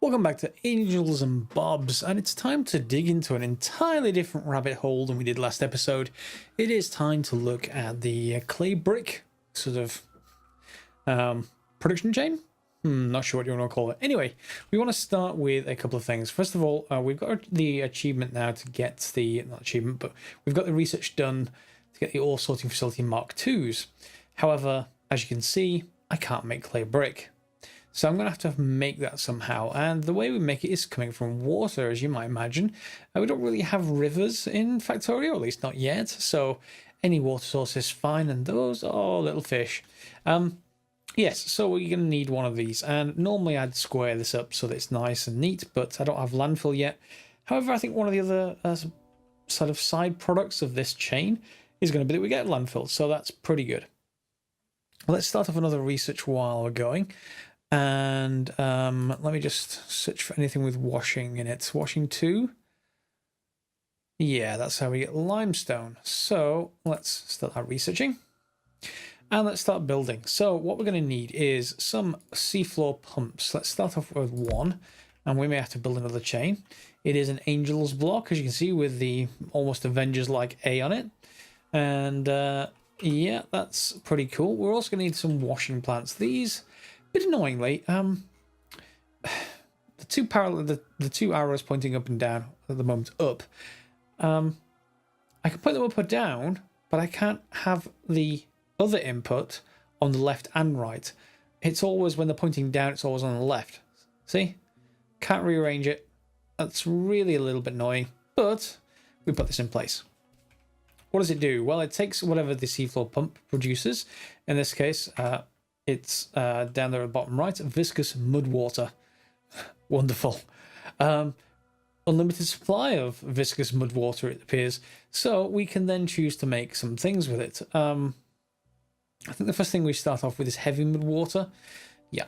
Welcome back to Angels and Bobs, and it's time to dig into an entirely different rabbit hole than we did last episode. It is time to look at the clay brick sort of production chain. Not sure what you want to call it. Anyway, we want to start with a couple of things. First of all, we've got the achievement now to get the, not achievement, but we've got the research done to get the ore sorting facility Mark IIs. However, as you can see, I can't make clay brick. So I'm going to have to make that somehow. And the way we make it is coming from water, as you might imagine. We don't really have rivers in Factorio, at least not yet. So any water source is fine. And those are little fish. Yes, so we're going to need one of these. And normally I'd square this up so that it's nice and neat, but I don't have landfill yet. However, I think one of the other sort of side products of this chain is going to be that we get landfill. So that's pretty good. Let's start off another research while we're going. And let me just search for anything with washing in it. Washing 2. Yeah, that's how we get limestone. So let's start our researching. And let's start building. So what we're going to need is some seafloor pumps. Let's start off with one. And we may have to build another chain. It is an Angel's block, as you can see, with the almost Avengers-like A on it. And yeah, that's pretty cool. We're also going to need some washing plants. These... bit annoyingly, the two arrows pointing up and down at the moment up. I can put them up or down, but I can't have the other input on the left and right. It's always when they're pointing down, it's always on the left. See? Can't rearrange it. That's really a little bit annoying, but we put this in place. What does it do? Well, it takes whatever the seafloor pump produces. In this case, it's down there at the bottom right, viscous mud water. Wonderful. Unlimited supply of viscous mud water, it appears. So we can then choose to make some things with it. I think the first thing we start off with is heavy mud water. Yeah.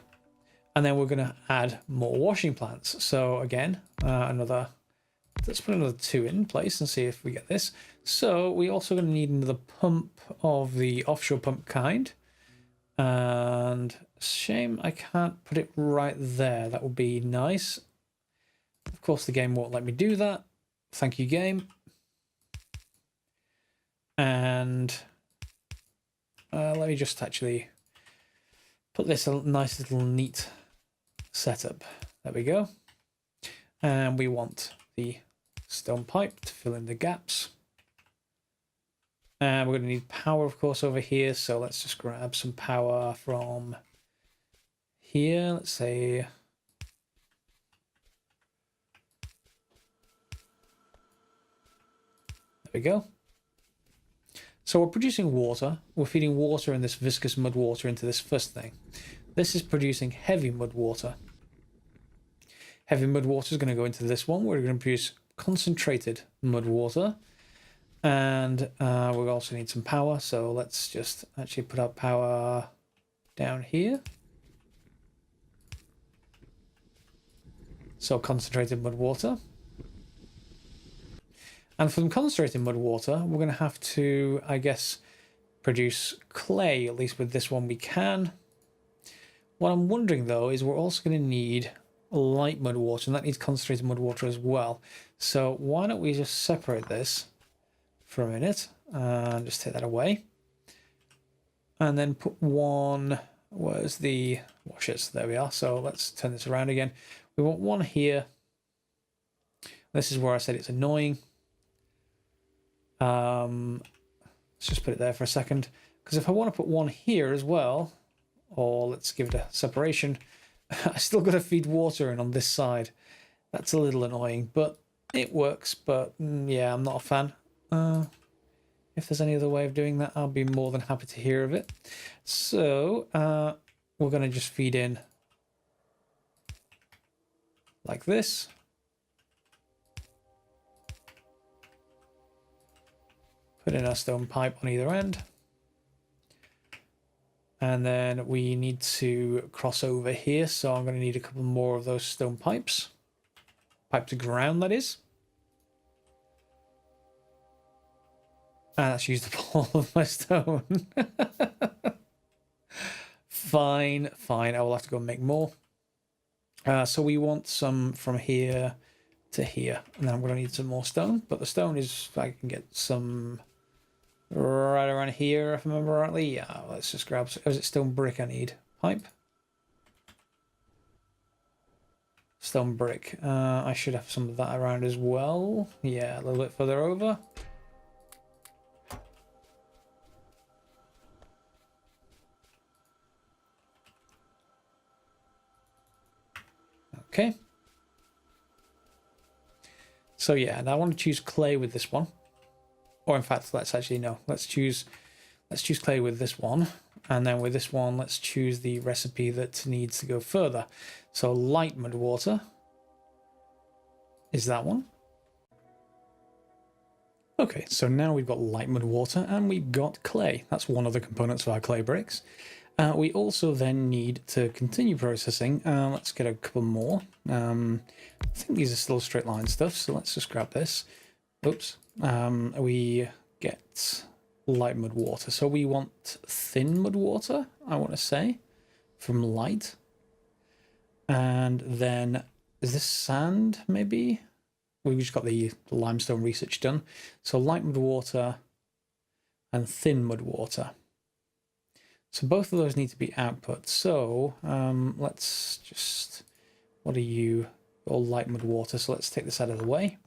And then we're going to add more washing plants. So again, let's put another 2 in place and see if we get this. So we're also going to need another pump of the offshore pump kind. And shame I can't put it right there. That would be nice. Of course, the game won't let me do that. Thank you, game. And let me just actually put this a nice little neat setup. There we go. And we want the stone pipe to fill in the gaps. And we're going to need power, of course, over here. So let's just grab some power from here. Let's say... there we go. So we're producing water. We're feeding water and this viscous mud water into this first thing. This is producing heavy mud water. Heavy mud water is going to go into this one. We're going to produce concentrated mud water. And we'll also need some power, so let's just actually put our power down here. So concentrated mud water. And from concentrated mud water, we're going to have to, I guess, produce clay. At least with this one we can. What I'm wondering, though, is we're also going to need light mud water, and that needs concentrated mud water as well. So why don't we just separate this for a minute and just take that away, and then put one, where's the washers? There we are. So let's turn this around again. We want one here. This is where I said it's annoying. Let's just put it there for a second, because if I want to put one here as well, or let's give it a separation, I still got to feed water in on this side. That's a little annoying, but it works. But yeah, I'm not a fan. If there's any other way of doing that, I'll be more than happy to hear of it. So we're going to just feed in like this. Put in our stone pipe on either end. And then we need to cross over here. So I'm going to need a couple more of those stone pipes. Pipe to ground, that is. And that's used up all of my stone. Fine. I will have to go and make more. So we want some from here to here, and then I'm going to need some more stone, but the stone is, I can get some right around here if I remember rightly. Yeah, let's just grab, is it stone brick I need? Pipe? Stone brick. I should have some of that around as well. Yeah, a little bit further over. Okay. So yeah, and I want to choose clay with this one. Or in fact, let's actually no. Let's choose clay with this one. And then with this one, let's choose the recipe that needs to go further. So light mud water is that one. Okay, so now we've got light mud water and we've got clay. That's one of the components of our clay bricks. We also then need to continue processing. Let's get a couple more. I think these are still straight line stuff, so let's just grab this. Oops. We get light mud water. So we want thin mud water, I want to say, from light. And then, is this sand, maybe? We've just got the limestone research done. So light mud water and thin mud water. So both of those need to be output. So let's just, what are you? All light mud water. So let's take this out of the way.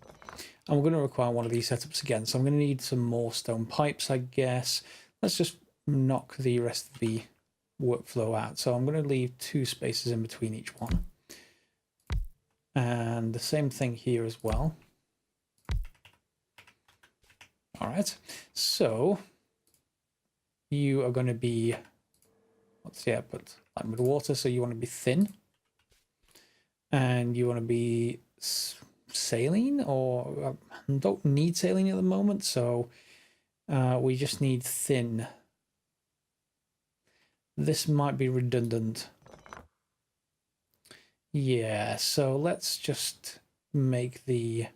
And we're going to require one of these setups again. So I'm going to need some more stone pipes, I guess. Let's just knock the rest of the workflow out. So I'm going to leave 2 spaces in between each one. And the same thing here as well. All right. So you are going to be, what's the output? Light mud water. So you want to be thin. And you want to be saline, or don't need saline at the moment. So we just need thin. This might be redundant. Yeah, so let's just make the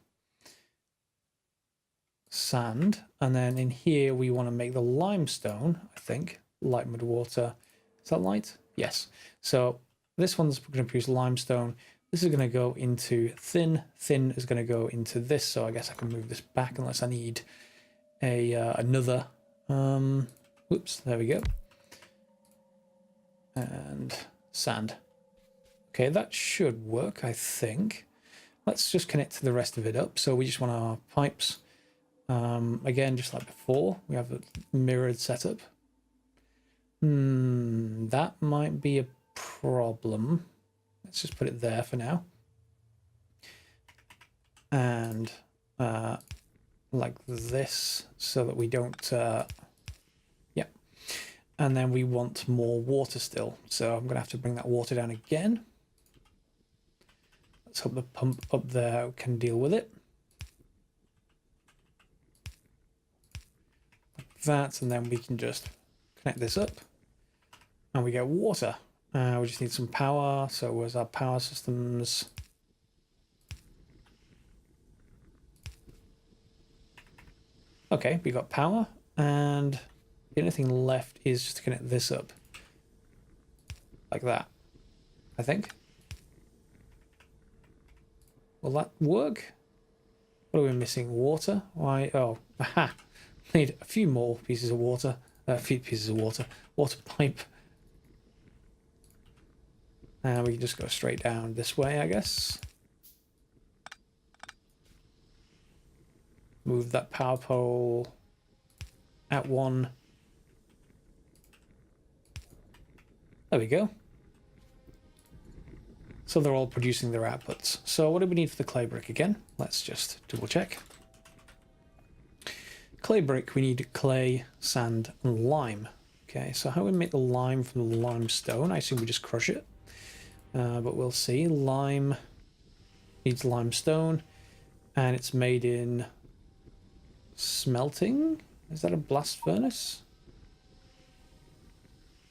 sand, and then in here we want to make the limestone, I think. Light mud water. Is that light? Yes. So this one's going to produce limestone. This is going to go into thin. Thin is going to go into this, so I guess I can move this back unless I need a another. Oops, there we go. And sand. Okay, that should work, I think. Let's just connect the rest of it up. So we just want our pipes. Again, just like before, we have a mirrored setup. That might be a problem. Let's just put it there for now. And like this, so that we don't... yeah. And then we want more water still. So I'm going to have to bring that water down again. Let's hope the pump up there can deal with it. Like that, and then we can just connect this up. And we get water. We just need some power. So where's our power systems? Okay, we got power. And the only thing left is just to connect this up. Like that, I think. Will that work? What are we missing? Water? Why? Oh, aha. Need a few more pieces of water. A few pieces of water. Water pipe. And we can just go straight down this way, I guess. Move that power pole at one. There we go. So they're all producing their outputs. So what do we need for the clay brick again? Let's just double check. Clay brick, we need clay, sand, and lime. Okay, so how do we make the lime from the limestone? I assume we just crush it. But we'll see. Lime needs limestone, and it's made in smelting. Is that a blast furnace?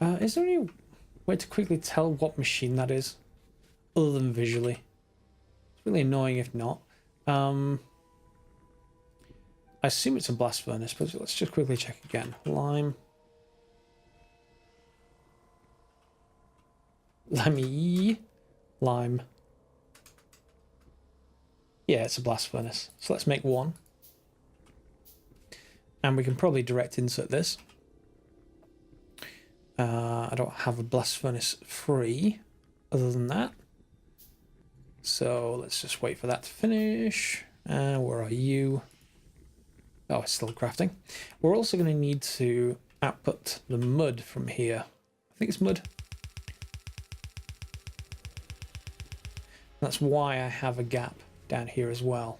Is there any way to quickly tell what machine that is, other than visually? It's really annoying if not. I assume it's a blast furnace, but let's just quickly check again. Lime. Lime. Yeah, it's a blast furnace. So let's make one. And we can probably direct insert this. I don't have a blast furnace free other than that. So let's just wait for that to finish. Where are you? Oh, it's still crafting. We're also going to need to output the mud from here. I think it's mud. That's why I have a gap down here as well.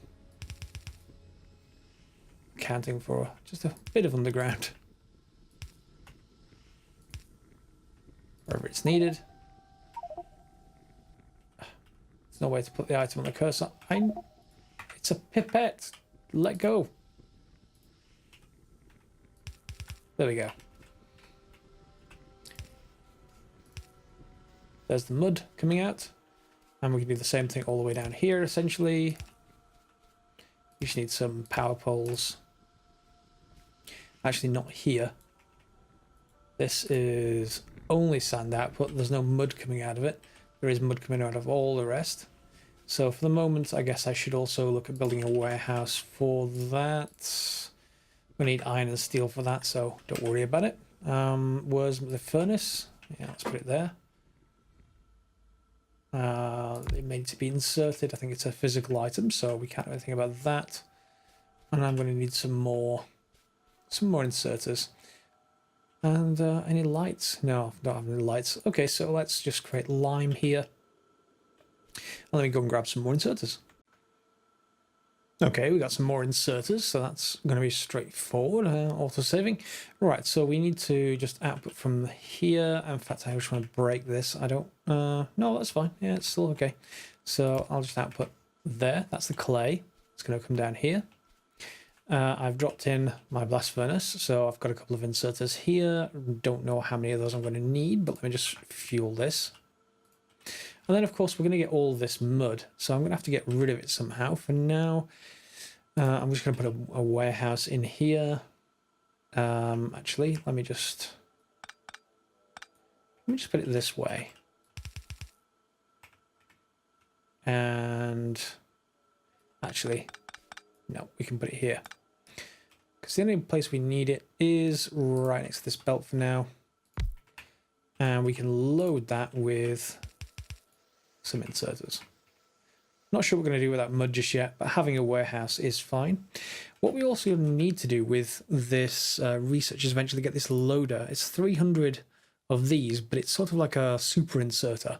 Accounting for just a bit of underground. Wherever it's needed. There's no way to put the item on the cursor. It's a pipette. Let go. There we go. There's the mud coming out. And we can do the same thing all the way down here, essentially. You just need some power poles. Actually, not here. This is only sand output. There's no mud coming out of it. There is mud coming out of all the rest. So for the moment, I guess I should also look at building a warehouse for that. We need iron and steel for that, so don't worry about it. Where's the furnace? Yeah, let's put it there. It needs to be inserted. I think it's a physical item, so we can't do anything about that. And I'm going to need some more inserters. And any lights? No, I don't have any lights. Okay, so let's just create lime here. And let me go and grab some more inserters. Okay, we got some more inserters, so that's going to be straightforward. Auto-saving. Right, so we need to just output from here. In fact, I just want to break this. I don't... no, that's fine. Yeah, it's still okay. So I'll just output there. That's the clay. It's going to come down here. I've dropped in my blast furnace, so I've got a couple of inserters here. Don't know how many of those I'm going to need, but let me just fuel this. And then, of course, we're going to get all this mud, so I'm going to have to get rid of it somehow. For now, I'm just going to put a warehouse in here. Actually, let me just put it this way. And actually, no, we can put it here. Because the only place we need it is right next to this belt for now. And we can load that with some inserters. Not sure what we're going to do with that mud just yet, but having a warehouse is fine. What we also need to do with this research is eventually get this loader. It's 300 of these, but it's sort of like a super inserter.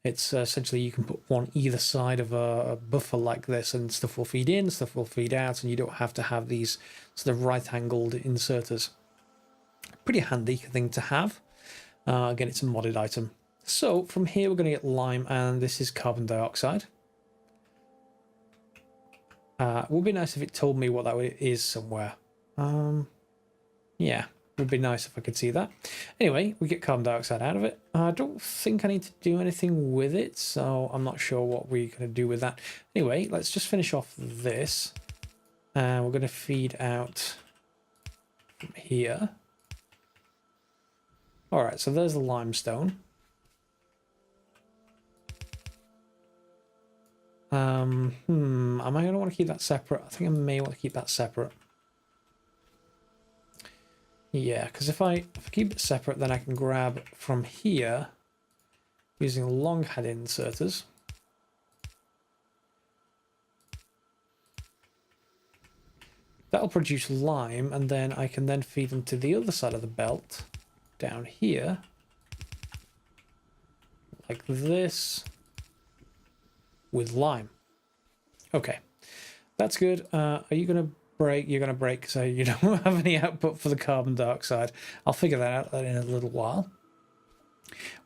It's essentially you can put one either side of a buffer like this, and stuff will feed in, stuff will feed out, and you don't have to have these sort of right-angled inserters. Pretty handy thing to have. Again, it's a modded item. So from here we're going to get lime, and this is carbon dioxide. It would be nice if it told me what that is somewhere. Yeah, would be nice if I could see that. Anyway, we get carbon dioxide out of it. I don't think I need to do anything with it, so I'm not sure what we're going to do with that. Anyway, let's just finish off this. And we're going to feed out from here. Alright, so there's the limestone. Am I going to want to keep that separate? I think I may want to keep that separate. Yeah, because if I keep it separate, then I can grab from here using long head inserters. That'll produce lime, and then I can then feed them to the other side of the belt down here, like this, with lime. Okay, that's good. Are you going to break? You're going to break, so you don't have any output for the carbon dioxide. I'll figure that out in a little while.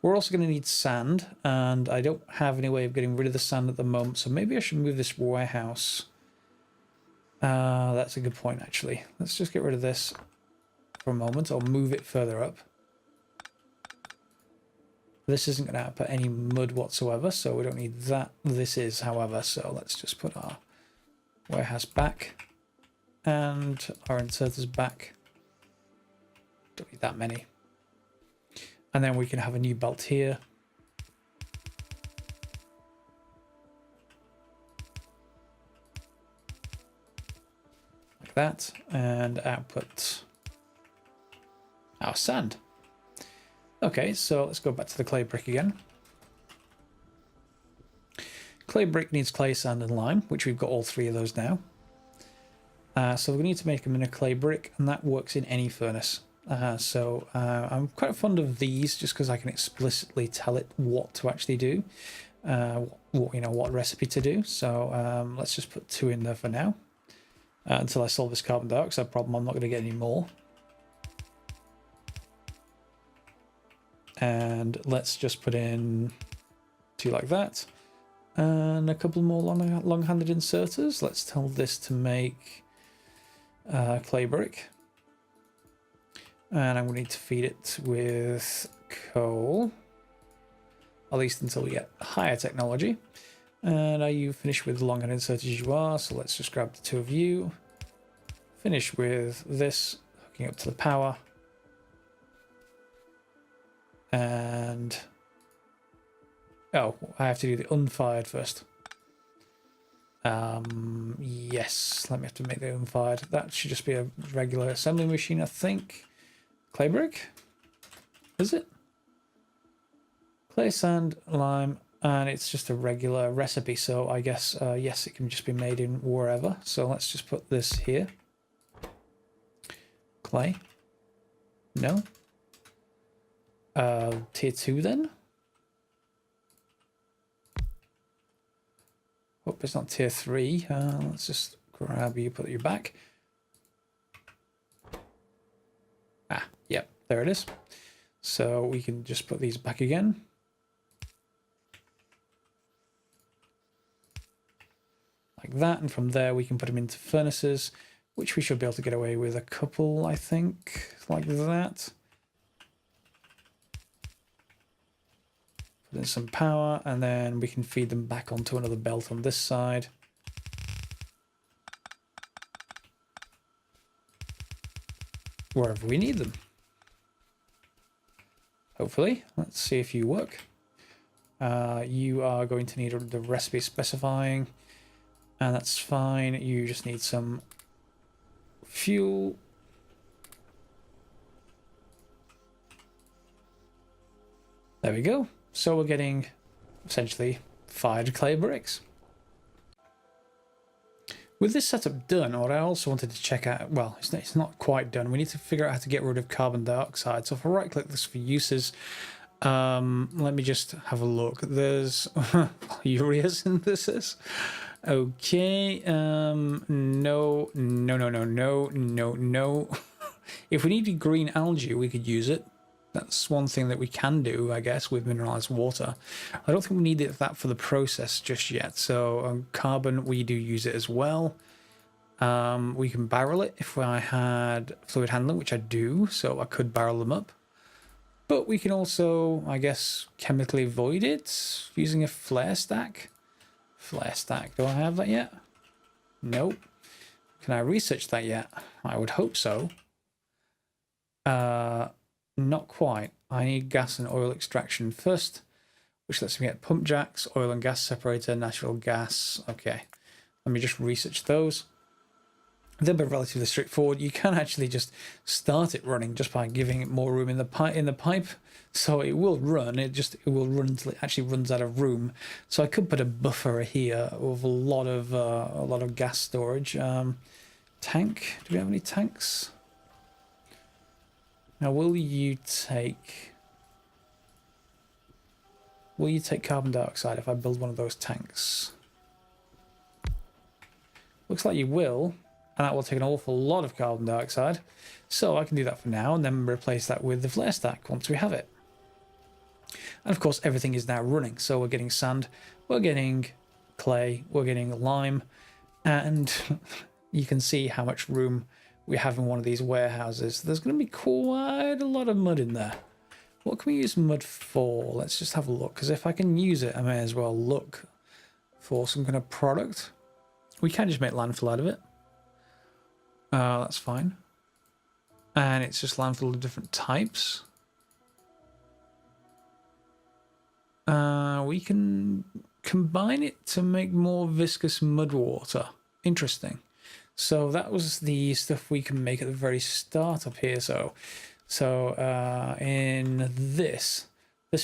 We're also going to need sand, and I don't have any way of getting rid of the sand at the moment, so maybe I should move this warehouse. That's a good point, actually. Let's just get rid of this for a moment. I'll move it further up. This isn't going to output any mud whatsoever, so we don't need that. This is, however, so let's just put our warehouse back and our inserters back. Don't need that many. And then we can have a new belt here. that, and output our sand. Okay, so let's go back to the clay brick again. Clay brick needs clay, sand, and lime, which we've got all three of those now. So we need to make them in a clay brick, and that works in any furnace. I'm quite fond of these just because I can explicitly tell it what to actually do, what recipe to do. So let's just put 2 in there for now. Until I solve this carbon dioxide problem, I'm not going to get any more. And let's just put in 2 like that. And a couple more long-handed inserters. Let's tell this to make clay brick. And I'm going to need to feed it with coal. At least until we get higher technology. And are you finished with long-handed inserters? You are. So let's just grab the 2 of you. Finish with this, hooking up to the power. And... oh, I have to do the unfired first. Yes, let me have to make the unfired. That should just be a regular assembly machine, I think. Clay brick? Is it? Clay, sand, lime, and it's just a regular recipe. So I guess, yes, it can just be made in wherever. So let's just put this here. Clay. No. Tier 2 then? Hope it's not tier 3. Let's just grab you, put you back. Ah, yep, there it is. So we can just put these back again. Like that, and from there we can put them into furnaces, which we should be able to get away with a couple, I think, like that. Put in some power, and then we can feed them back onto another belt on this side. Wherever we need them. Hopefully. Let's see if you work. You are going to need the recipe specifying, and that's fine. You just need some fuel. There we go. So we're getting essentially fired clay bricks. With this setup done, what I also wanted to check out, well, it's not quite done. We need to figure out how to get rid of carbon dioxide. So if I right click this for uses, let me just have a look. There's urea synthesis. Okay, no. If we needed green algae, we could use it. That's one thing that we can do, I guess, with mineralized water. I don't think we need that for the process just yet. So carbon, we do use it as well. We can barrel it if I had fluid handling, which I do. So I could barrel them up. But we can also, I guess, chemically void it using a flare stack. Flare stack, do I have that yet? Nope. Can I research that yet? I would hope so. Not quite. I need gas and oil extraction first, which lets me get pump jacks, oil and gas separator, natural gas. Okay, let me just research those. They're relatively straightforward. You can actually just start it running just by giving it more room in the pipe. So it will run. It will run until it actually runs out of room. So I could put a buffer here with a lot of gas storage. Tank. Do we have any tanks? Now, will you take carbon dioxide if I build one of those tanks? Looks like you will, and that will take an awful lot of carbon dioxide. So I can do that for now, and then replace that with the flare stack once we have it. And of course, everything is now running. So we're getting sand, we're getting clay, we're getting lime, and you can see how much room we have in one of these warehouses. There's going to be quite a lot of mud in there. What can we use mud for? Let's just have a look, because if I can use it, I may as well look for some kind of product. We can just make landfill out of it. That's fine. And it's just landfill of different types. We can combine it to make more viscous mud water. Interesting. So that was the stuff we can make at the very start up here. So in this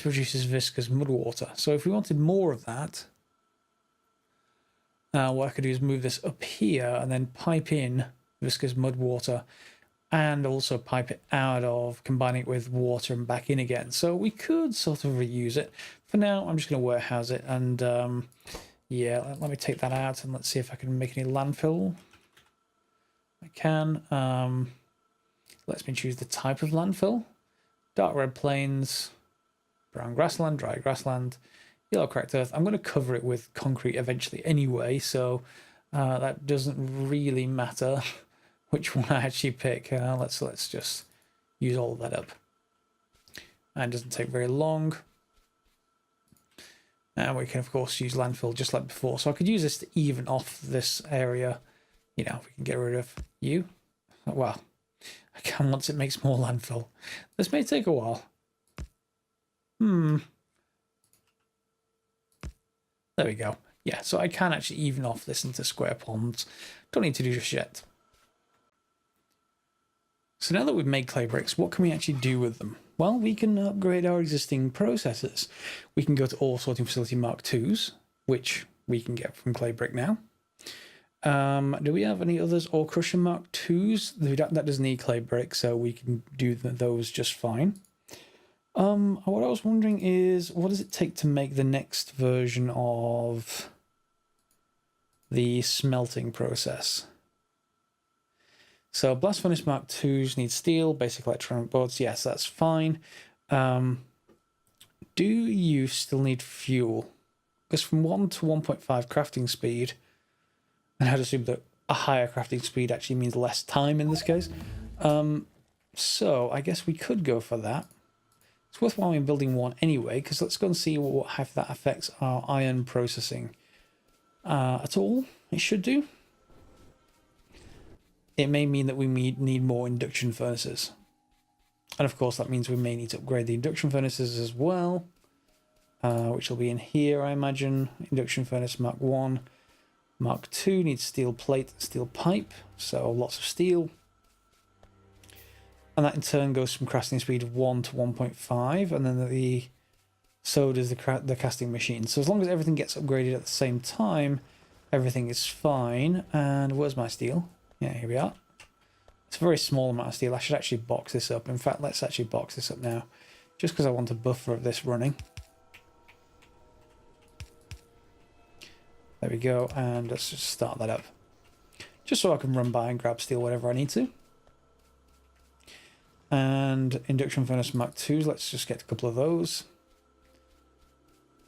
produces viscous mud water. So if we wanted more of that, what I could do is move this up here and then pipe in viscous mud water, and also pipe it out of, combining it with water and back in again. So we could sort of reuse it. For now, I'm just going to warehouse it, and yeah, let me take that out and let's see if I can make any landfill. I can. Let me choose the type of landfill. Dark red plains, brown grassland, dry grassland, yellow cracked earth. I'm going to cover it with concrete eventually anyway, so that doesn't really matter which one I actually pick. Let's just use all of that up. And it doesn't take very long. And we can of course use landfill just like before. So I could use this to even off this area. You know, we can get rid of you. Well, I can once it makes more landfill. This may take a while. There we go. Yeah, so I can actually even off this into square ponds. Don't need to do just yet. So now that we've made clay bricks, what can we actually do with them? Well, we can upgrade our existing processes. We can go to Ore Sorting Facility Mark IIs, which we can get from clay brick now. Do we have any others? Ore Crusher Mark IIs? That doesn't need clay brick, so we can do those just fine. What I was wondering is, what does it take to make the next version of the smelting process? So Blast Furnace Mark IIs need steel, basic electronic boards. Yes, that's fine. Do you still need fuel? Because from 1 to 1.5 crafting speed, and I'd assume that a higher crafting speed actually means less time in this case. So I guess we could go for that. It's worthwhile in building one anyway, because let's go and see how that affects our iron processing at all. It should do. It may mean that we need more induction furnaces. And of course that means we may need to upgrade the induction furnaces as well, which will be in here, I imagine. Induction furnace Mark 1. Mark 2 needs steel plate, steel pipe, so lots of steel. And that in turn goes from crafting speed of 1 to 1.5, and then so does the casting machine. So as long as everything gets upgraded at the same time, everything is fine. And where's my steel? Yeah, here we are. It's a very small amount of steel. I should actually box this up. In fact, let's actually box this up now, just because I want a buffer of this running. There we go, and let's just start that up. Just so I can run by and grab steel whenever I need to. And induction furnace Mark IIs, let's just get a couple of those.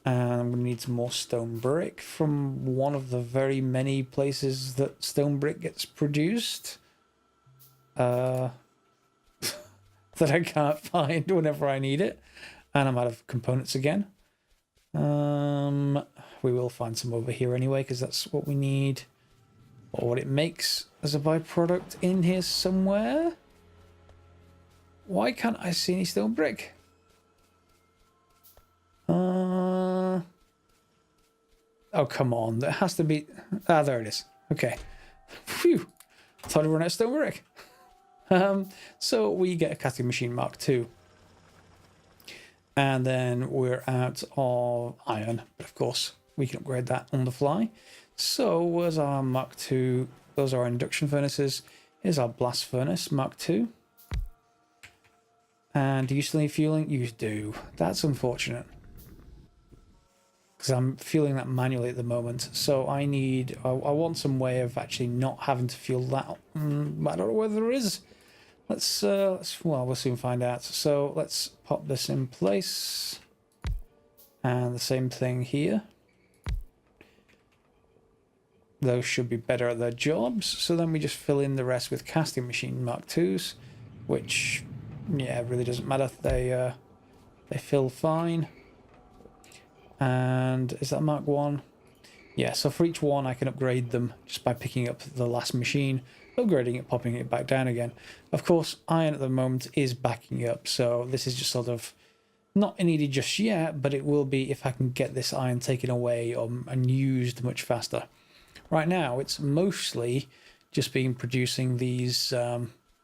And I'm going to need some more stone brick from one of the very many places that stone brick gets produced. That I can't find whenever I need it. And I'm out of components again. We will find some over here anyway, because that's what we need. Or what it makes as a byproduct in here somewhere. Why can't I see any stone brick? Oh, come on. There has to be... Ah, there it is. Okay. Phew. I thought I'd run out of stone brick. So we get a casting machine Mark II. And then we're out of iron. But of course, we can upgrade that on the fly. So where's our Mark II? Those are our induction furnaces. Here's our blast furnace Mark II. And do you still need fueling? You do. That's unfortunate. Because I'm fueling that manually at the moment. So I want some way of actually not having to fuel that. I don't know whether there is. Well, we'll soon find out. So let's pop this in place. And the same thing here. Those should be better at their jobs. So then we just fill in the rest with casting machine Mark IIs, which, yeah, it really doesn't matter. They fill fine. And is that Mark 1? Yeah, so for each one I can upgrade them just by picking up the last machine, upgrading it, popping it back down again. Of course, iron at the moment is backing up, so this is just sort of not needed just yet, but it will be if I can get this iron taken away and used much faster. Right now, it's mostly just been producing these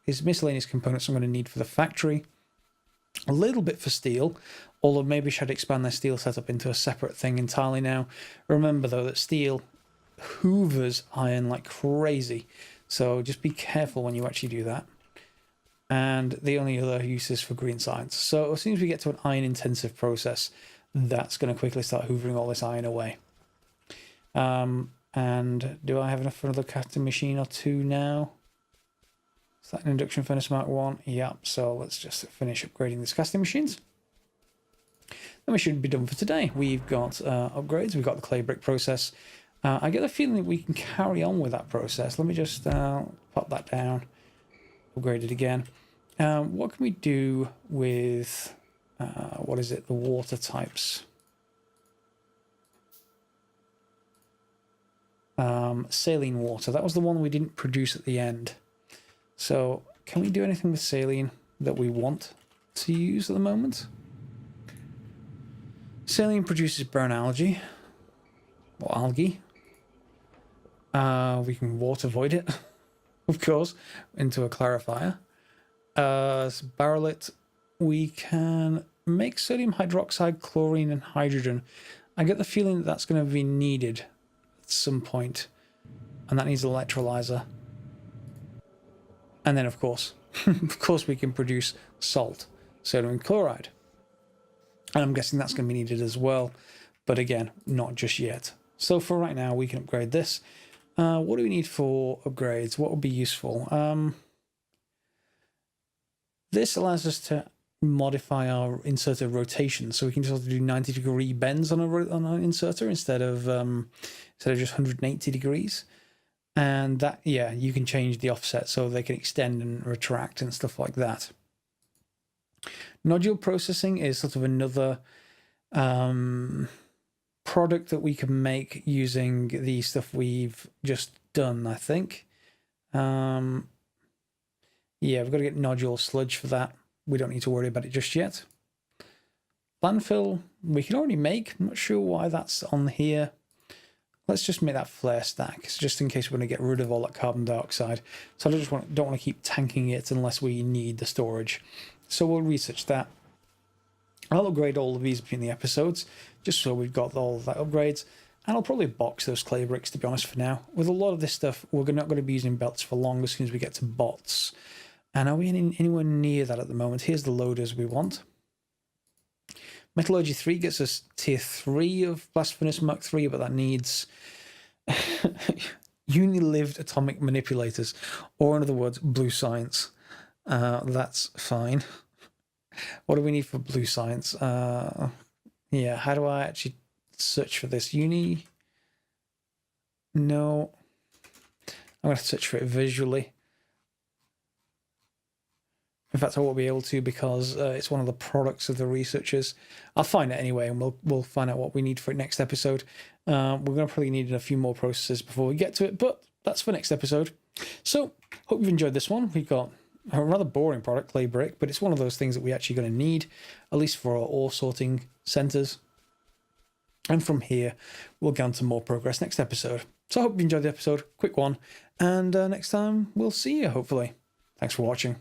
miscellaneous components I'm going to need for the factory. A little bit for steel, although maybe I should expand their steel setup into a separate thing entirely now. Remember though that steel hoovers iron like crazy, so just be careful when you actually do that. And the only other use is for green science. So as soon as we get to an iron intensive process, that's going to quickly start hoovering all this iron away. And do I have enough for another casting machine or two now? Is that an induction furnace Mark 1? Yep, so let's just finish upgrading these casting machines. Then we should be done for today. We've got upgrades, we've got the clay brick process. I get the feeling that we can carry on with that process. Let me just pop that down, upgrade it again. What can we do with, what is it, the water types? Saline water, that was the one we didn't produce at the end. So can we do anything with saline that we want to use at the moment? Saline produces brown algae, or algae. We can water void it, of course, into a clarifier. Barrel it. We can make sodium hydroxide, chlorine, and hydrogen. I get the feeling that that's going to be needed at some point, and that needs an electrolyzer. And then, of course, we can produce salt, sodium chloride. And I'm guessing that's going to be needed as well. But again, not just yet. So for right now, we can upgrade this. What do we need for upgrades? What would be useful? This allows us to modify our inserter rotation. So we can just do 90-degree bends on an inserter instead of just 180 degrees. And that, yeah, you can change the offset so they can extend and retract and stuff like that. Nodule processing is sort of another product that we can make using the stuff we've just done, I think. Yeah, we've got to get nodule sludge for that. We don't need to worry about it just yet. Landfill, we can already make. I'm not sure why that's on here. Let's just make that flare stack, just in case we're going to get rid of all that carbon dioxide. So I don't want to keep tanking it unless we need the storage. So we'll research that. I'll upgrade all of these between the episodes, just so we've got all of that upgrades. And I'll probably box those clay bricks, to be honest, for now. With a lot of this stuff, we're not going to be using belts for long as soon as we get to bots. And are we anywhere near that at the moment? Here's the loaders we want. Metallurgy 3 gets us tier 3 of Blast Furnace Mark 3, but that needs uni-lived atomic manipulators, or in other words, blue science. That's fine. What do we need for blue science? Yeah, how do I actually search for this? Uni? No. I'm going to search for it visually. In fact, I won't be able to because it's one of the products of the researchers. I'll find it anyway, and we'll find out what we need for it next episode. We're going to probably need a few more processes before we get to it, but that's for next episode. So, hope you've enjoyed this one. We've got a rather boring product, clay brick, but it's one of those things that we're actually going to need, at least for our ore sorting centres. And from here, we'll get on to more progress next episode. So I hope you enjoyed the episode. Quick one. And next time, we'll see you, hopefully. Thanks for watching.